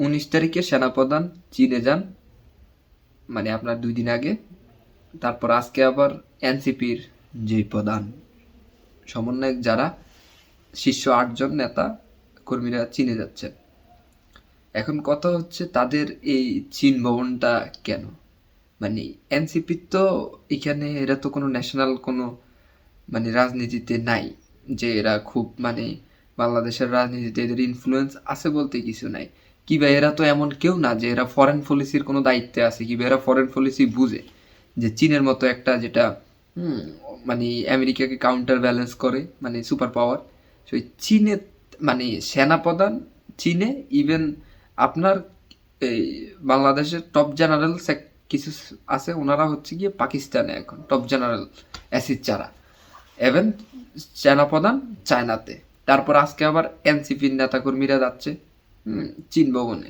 19 তারিখে সেনাপ্রধান চীনে যান, মানে আপনার 2 দিন আগে। তারপর আজকে আবার এনসিপির যে প্রধান সমন্বয়ক যারা শীর্ষ 8 জন নেতা কর্মীরা চীনে যাচ্ছেন। এখন কথা হচ্ছে তাদের এই চীন ভবনটা কেন? মানে এনসিপি তো এখানে এরা তো কোনো ন্যাশনাল কোনো মানে রাজনীতিতে নাই, যে এরা খুব মানে বাংলাদেশের রাজনীতিতে এদের ইনফ্লুয়েন্স আছে বলতে কিছু নাই। কিংবা এরা তো এমন কেউ না যে এরা ফরেন পলিসির কোনো দায়িত্বে আছে, কিংবা এরা ফরেন পলিসি বুঝে যে চীনের মতো একটা যেটা হুম, মানে আমেরিকাকে কাউন্টার ব্যালেন্স করে, মানে সুপার পাওয়ার। সেই চীনে মানে সেনাপ্রধান চীনে, ইভেন আপনার এই বাংলাদেশের টপ জেনারেল কিছু আছে, ওনারা হচ্ছে গিয়ে পাকিস্তানে এখন টপ জেনারেল অ্যাসিড চারা, এভেন সেনাপ্রধান চায়নাতে। তারপর আজকে আবার এনসিপির নেতাকর্মীরা যাচ্ছে চীন ভবনে।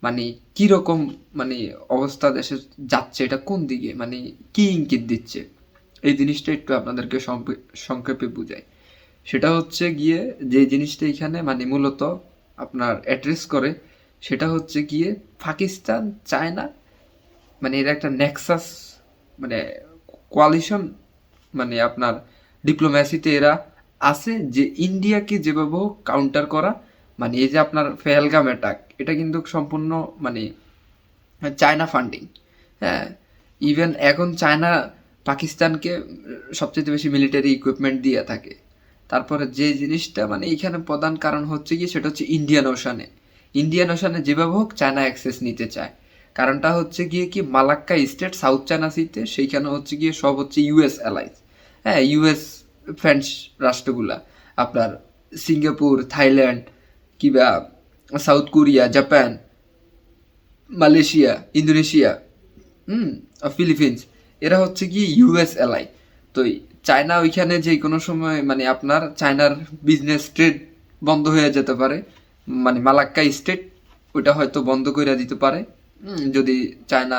মানে কিরকম মানে অবস্থা দেশে যাচ্ছে, এটা কোন দিকে, মানে কি ইঙ্গিত দিচ্ছে, এই জিনিসটা একটু আপনাদেরকে সংক্ষেপে বুঝাই। সেটা হচ্ছে গিয়ে যে জিনিসটা এখানে মানে মূলত আপনার অ্যাড্রেস করে, সেটা হচ্ছে গিয়ে পাকিস্তান চায়না, মানে এর একটা নেক্সাস, মানে কোয়ালিশন, মানে আপনার ডিপ্লোম্যাসিতে এরা আছে যে ইন্ডিয়াকে যেভাবে হোক কাউন্টার করা। মানে এই যে আপনার পেহেলগাম অ্যাটাক, এটা কিন্তু সম্পূর্ণ মানে চায়না ফান্ডিং। হ্যাঁ, ইভেন এখন চায়না পাকিস্তানকে সবচেয়ে বেশি মিলিটারি ইকুইপমেন্ট দিয়ে থাকে। তারপরে যে জিনিসটা মানে এখানে প্রধান কারণ হচ্ছে কি, সেটা হচ্ছে ইন্ডিয়ান ওশানে। ইন্ডিয়ান ওশানে যেভাবে হোক চায়না অ্যাক্সেস নিতে চায়। কারণটা হচ্ছে গিয়ে কি, মালাক্কা স্টেট সাউথ চায়না সিতে, সেইখানে হচ্ছে গিয়ে সব হচ্ছে ইউএস অ্যালাইজ। হ্যাঁ, ইউএস ফ্রেঞ্চ রাষ্ট্রগুলা, আপনার সিঙ্গাপুর, থাইল্যান্ড, কিংবা South Korea, Japan, Malaysia, Indonesia, হুম, ফিলিপিন্স, এরা হচ্ছে কি ইউএস এলাই। তো চায়না ওইখানে যে কোনো সময় মানে আপনার চায়নার বিজনেস ট্রেড বন্ধ হয়ে যেতে পারে, মানে মালাক্কা স্টেট ওইটা হয়তো বন্ধ করে দিতে পারে যদি চায়না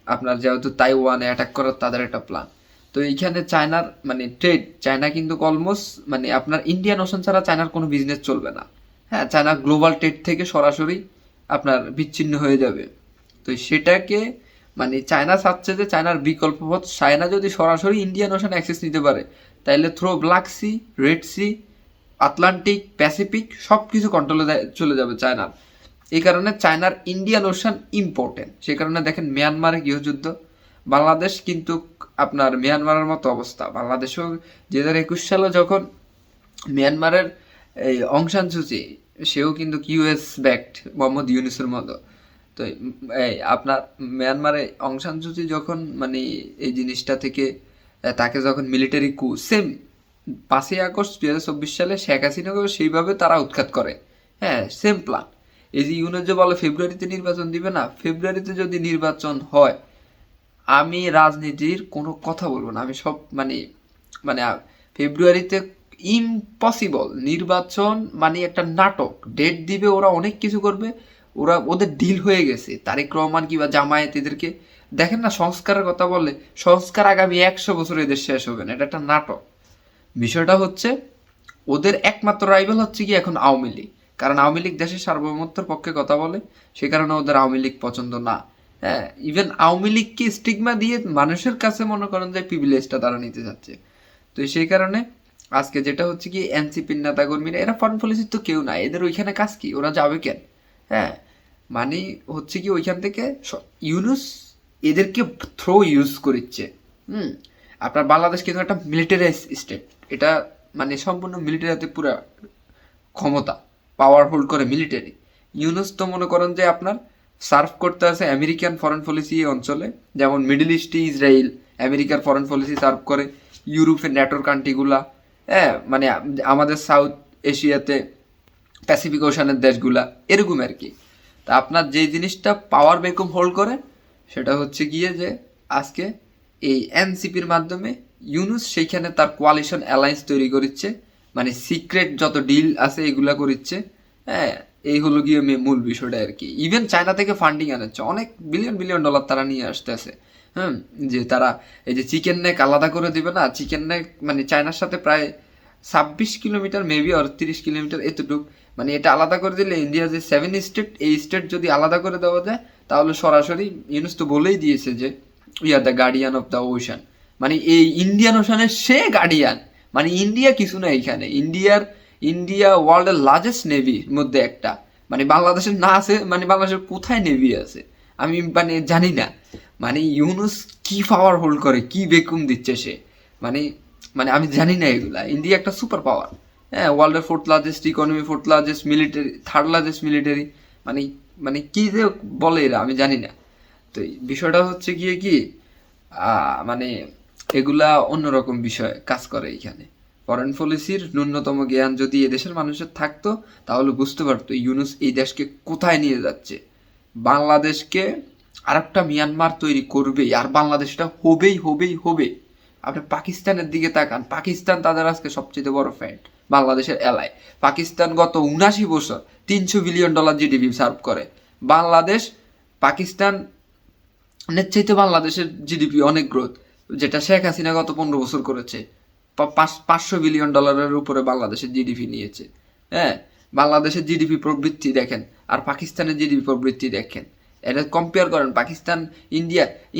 আপনার যেহেতু তাইওয়ানে অ্যাটাক করার তাদের একটা প্ল্যান। তো এইখানে চায়নার মানে ট্রেড, চায়না কিন্তু অলমোস্ট মানে আপনার ইন্ডিয়ান ওশান ছাড়া চায়নার কোনো বিজনেস চলবে না। হ্যাঁ, চায়না গ্লোবাল ট্রেড থেকে সরাসরি আপনার বিচ্ছিন্ন হয়ে যাবে। তো সেটাকে মানে চায়না চাচ্ছে যে চায়নার বিকল্প পথ, চায়না যদি সরাসরি ইন্ডিয়ান ওশান অ্যাক্সেস নিতে পারে, তাহলে through Black Sea, Red Sea, Atlantic, Pacific সব কিছু কন্ট্রোলে চলে যাবে চায়নার। এই কারণে চায়নার ইন্ডিয়ান ওশান ইম্পর্টেন্ট। সে কারণে দেখেন মিয়ানমারে গৃহযুদ্ধ, বাংলাদেশ কিন্তু আপনার মিয়ানমারের মতো অবস্থা। বাংলাদেশেও 2021 সালে যখন মিয়ানমারের এই অং সান সুচি, সেও কিন্তু ইউএস ব্যাকড মোহাম্মদ ইউনুসের মতো। তো এই আপনার মিয়ানমারে অং সান সুচি যখন মানে এই জিনিসটা থেকে তাকে যখন মিলিটারি কু, সেম 5ই আগস্ট 2024 সালে শেখ হাসিনাকেও সেইভাবে তারা উৎখাত করে। হ্যাঁ, সেম প্ল্যান। এই যে ইউনুস যে বলে ফেব্রুয়ারিতে নির্বাচন দিবে না, ফেব্রুয়ারিতে যদি নির্বাচন হয় আমি রাজনীতির কোনো কথা বলবো না, আমি সব মানে মানে ফেব্রুয়ারিতে ইম্পসিবল নির্বাচন, মানে একটা নাটক, ডেট দিবে ওরা, অনেক কিছু করবে ওরা, ওদের ডিল হয়ে গেছে। তারেক রহমান কিংবা জামায়াত এদেরকে দেখেন না, সংস্কারের কথা বললে সংস্কার আগামী 100 বছর এদের শেষ হবে না, এটা একটা নাটক। বিষয়টা হচ্ছে ওদের একমাত্র রাইভাল হচ্ছে কি এখন আওয়ামী লীগ, কারণ আওয়ামী লীগ দেশের সার্বভৌমত্বের পক্ষে কথা বলে, সে কারণে ওদের আওয়ামী লীগ পছন্দ না। হ্যাঁ, ইভেন আওয়ামী লীগকে স্টিগমা দিয়ে মানুষের কাছে মনে করেন যে প্রিভিলেজটা তারা নিতে যাচ্ছে। তো সেই কারণে আজকে যেটা হচ্ছে কি, এনসিপির নেতাকর্মীরা এরা ফরেন পলিসির তো কেউ না, এদের ওইখানে কাজ কি, ওরা যাবে কেন? হ্যাঁ, মানে হচ্ছে কি ওইখান থেকে ইউনুস এদেরকে থ্রো ইউজ করিচ্ছে। হুম, আপনার বাংলাদেশ কিন্তু একটা মিলিটারাইজ স্টেট, এটা মানে সম্পূর্ণ মিলিটারি হাতে পুরা ক্ষমতা, পাওয়ার হোল্ড করে মিলিটারি। ইউনুস তো মনে করেন যে আপনার সার্ভ করতে আছে আমেরিকান ফরেন পলিসি এই অঞ্চলে, যেমন মিডল ইস্টে ইসরায়েল আমেরিকার ফরেন পলিসি সার্ভ করে, ইউরোপের ন্যাটোর কান্ট্রিগুলা, হ্যাঁ, মানে আমাদের সাউথ এশিয়াতে প্যাসিফিক ওশানের দেশগুলা, এরকম আর কি। তা আপনার যে জিনিসটা পাওয়ার ভ্যাকুয়াম হোল্ড করে, সেটা হচ্ছে গিয়ে যে আজকে এই এনসিপির মাধ্যমে ইউনুস সেইখানে তার কোয়ালিশন অ্যালায়েন্স তৈরি করিচ্ছে, মানে সিক্রেট যত ডিল আছে এগুলা করিচ্ছে। হ্যাঁ, এই হলো গিয়ে মূল বিষয়টা আর কি। ইভেন চায়না থেকে ফান্ডিং আনাচ্ছে, অনেক বিলিয়ন বিলিয়ন ডলার তারা নিয়ে আসতেছে। হুম, যে তারা এই যে চিকেন নেক আলাদা করে দিবে না, চিকেন নেক মানে চায়নার সাথে প্রায় 26 কিলোমিটার মেবি আর 30 কিলোমিটার এতটুক মানে এটা আলাদা করে দিলে ইন্ডিয়া যে 7 স্টেট, এই স্টেট যদি আলাদা করে দেওয়া যায় তাহলে সরাসরি ইউনুস তো বলেই দিয়েছে যে we are the guardian of the ocean, মানে এই ইন্ডিয়ান ওশানের সে গার্ডিয়ান। মানে ইন্ডিয়া কিছু না এখানে, ইন্ডিয়া ওয়ার্ল্ডের লার্জেস্ট নেভির মধ্যে একটা। মানে বাংলাদেশের না আছে, মানে বাংলাদেশের কোথায় নেভি আছে আমি মানে জানি না। মানে ইউনুস কি পাওয়ার হোল্ড করে, কি বেকুম দিচ্ছে সে, মানে মানে আমি জানি না এগুলা। ইন্ডিয়া একটা সুপার পাওয়ার, হ্যাঁ, ওয়ার্ল্ডের 4th largest economy, 4th largest military, 3rd largest military, মানে মানে কি যে বলে এরা আমি জানি না। তো এই বিষয়টা হচ্ছে গিয়ে কি মানে এগুলা অন্যরকম বিষয় কাজ করে এখানে। ফরেন পলিসির ন্যূনতম জ্ঞান যদি এদেশের মানুষের থাকতো তাহলে বুঝতে পারতো ইউনুস এই দেশকে কোথায় নিয়ে যাচ্ছে। বাংলাদেশকে আরেকটা মিয়ানমার তৈরি করবেই, আর বাংলাদেশটা হবেই হবেই হবে। আপনি পাকিস্তানের দিকে তাকান, পাকিস্তান তাদের আজকে সবচেয়ে বড় ফ্রেন্ড, বাংলাদেশের এলায়। পাকিস্তান গত 79 বছর $300 বিলিয়ন জিডিপি সার্ভ করে। বাংলাদেশ পাকিস্তানের চাইতে বাংলাদেশের জিডিপি অনেক গ্রোথ, যেটা শেখ হাসিনা গত 15 বছর করেছে। 500 বিলিয়ন ডলারের উপরে বাংলাদেশের জিডিপি নিয়েছে। হ্যাঁ, বাংলাদেশের জিডিপি প্রবৃদ্ধি দেখেন আর পাকিস্তানের জিডিপি প্রবৃদ্ধি দেখেন, এটা কম্পেয়ার করেন। পাকিস্তান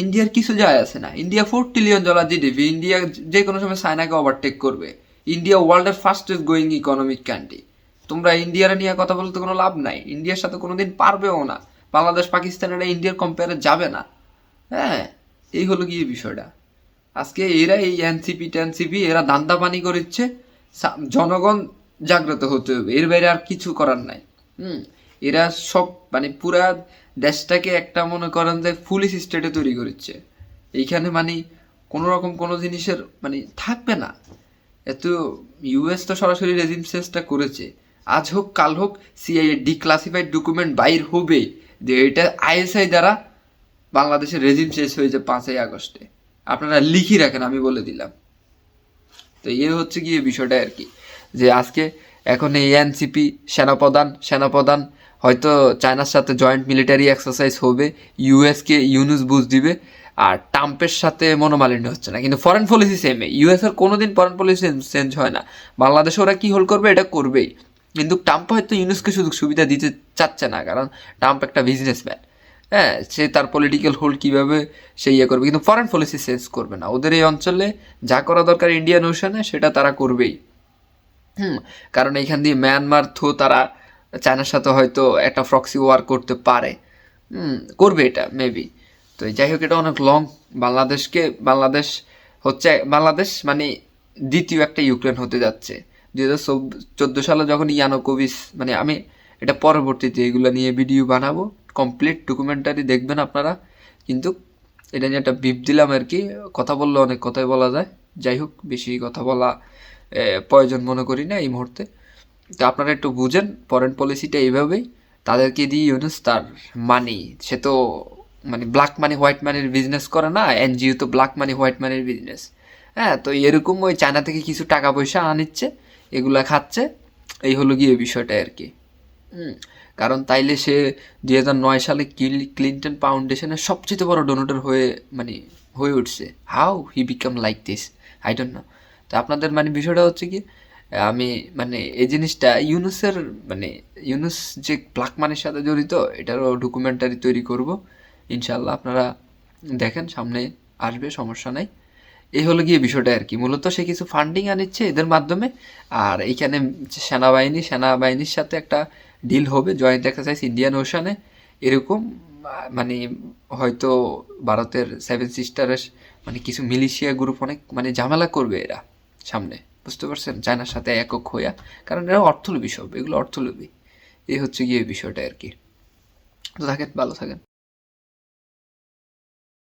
ইন্ডিয়ার কিছু যায় আছে না। ইন্ডিয়া $4 ট্রিলিয়ন জিডিপি, ইন্ডিয়া যে কোনো সময় চায়নাকে ওভারটেক করবে। ইন্ডিয়া ওয়ার্ল্ডের ফাস্টেস্ট গোয়িং ইকোনমিক কান্ট্রি। তোমরা ইন্ডিয়ার নিয়ে কথা বলতে কোনো লাভ নাই, ইন্ডিয়ার সাথে কোনোদিন পারবেও না। বাংলাদেশ পাকিস্তানের ইন্ডিয়ার কম্পেয়ারে যাবে না। হ্যাঁ, এই হলো গিয়ে বিষয়টা। আজকে এরা এই এনসিপি এরা ধান্দা পানি করিচ্ছে, জনগণ জাগ্রত হতে হবে, এর বাইরে আর কিছু করার নাই। এরা সব মানে পুরা দেশটাকে একটা মনে করেন যে পুলিশ স্টেটে তৈরি করেছে। এইখানে মানে কোনো রকম কোনো জিনিসের মানে থাকবে না। এত ইউএস তো সরাসরি রেজিম চেঞ্জটা করেছে, আজ হোক কাল হোক সিআইএ ডিক্লাসিফাইড ডকুমেন্ট বাইর হবে যে এটা আইএসআই দ্বারা বাংলাদেশের রেজিম চেঞ্জ হয়েছে 5ই আগস্টে। আপনারা লিখি রাখেন, আমি বলে দিলাম। তো এই হচ্ছে গিয়ে বিষয়টা আর কি, যে আজকে এখন এই এনসিপি সেনাপ্রধান হয়তো চায়নার সাথে জয়েন্ট মিলিটারি এক্সারসাইজ হবে, ইউএসকে ইউনুস বুঝ দিবে, আর ট্রাম্পের সাথে মনোমালিন্য হচ্ছে না, কিন্তু ফরেন পলিসি সেমে। ইউএসের কোনোদিন ফরেন পলিসি চেঞ্জ হয় না, বাংলাদেশে ওরা কী হোল করবে এটা করবেই। কিন্তু ট্রাম্প হয়তো ইউনুসকে সুযোগ সুবিধা দিতে চাচ্ছে না, কারণ ট্রাম্প একটা বিজনেসম্যান। হ্যাঁ, সে তার পলিটিক্যাল হোল্ড কীভাবে সে ইয়ে করবে, কিন্তু ফরেন পলিসি চেঞ্জ করবে না। ওদের এই অঞ্চলে যা করা দরকার ইন্ডিয়ান ওশানে সেটা তারা করবেই। কারণ এইখান দিয়ে মিয়ানমার থ্রু তারা চায়নার সাথে হয়তো একটা প্রক্সি ওয়ার করতে পারে, করবে এটা মেবি। তো যাই হোক, এটা অনেক লং। বাংলাদেশ মানে দ্বিতীয় একটা ইউক্রেন হতে যাচ্ছে। 2014 সালে যখন ইয়ানুকোভিচ, মানে আমি এটা পরবর্তীতে এগুলো নিয়ে ভিডিও বানাবো, কমপ্লিট ডকুমেন্টারি দেখবেন আপনারা। কিন্তু এটা নিয়ে একটা বিপ দিলাম আর কি, কথা বললে অনেক কথাই বলা যায়। যাই হোক, বেশি কথা বলা প্রয়োজন মনে করি না এই মুহূর্তে। তো আপনারা একটু বুঝেন ফরেন পলিসিটা এইভাবেই। তাদেরকে দিয়ে ইউনুস তার মানি, সে তো মানে ব্ল্যাক মানি হোয়াইট মানির বিজনেস করে না, এনজিও তো ব্ল্যাক মানি হোয়াইট মানির বিজনেস। হ্যাঁ, তো এরকম ওই চায়না থেকে কিছু টাকা পয়সা আনিচ্ছে, এগুলা খাচ্ছে, এই হলো গিয়ে বিষয়টা আর কি। কারণ তাইলে সে 2009 সালে ক্লিন্টন ফাউন্ডেশনের সবচেয়ে বড় ডোনেটর হয়ে উঠছে। How he become like this, I don't know. তো আপনাদের মানে বিষয়টা হচ্ছে কি, আমি মানে এই জিনিসটা ইউনুস যে ব্ল্যাক মানির সাথে জড়িত এটারও ডকুমেন্টারি তৈরি করব ইনশাল্লাহ। আপনারা দেখেন, সামনে আসবে, সমস্যা নাই। এই হলো গিয়ে বিষয়টা আর কি। মূলত সে কিছু ফান্ডিং আনিচ্ছে এদের মাধ্যমে, আর এইখানে সেনাবাহিনীর সাথে একটা ডিল হবে, জয়েন্ট এক্সারসাইজ ইন্ডিয়ান ওশানে, এরকম। মানে হয়তো ভারতের 7 সিস্টারের মানে কিছু মিলিশিয়া গ্রুপ অনেক মানে ঝামেলা করবে এরা সামনে, বুঝতে পারছেন, চায়নার সাথে একক হইয়া। কারণ এরা অর্থলোভী, সব এগুলো অর্থলোভী। এই হচ্ছে গিয়ে বিষয়টা আর কি। তো থাকেন, ভালো থাকেন।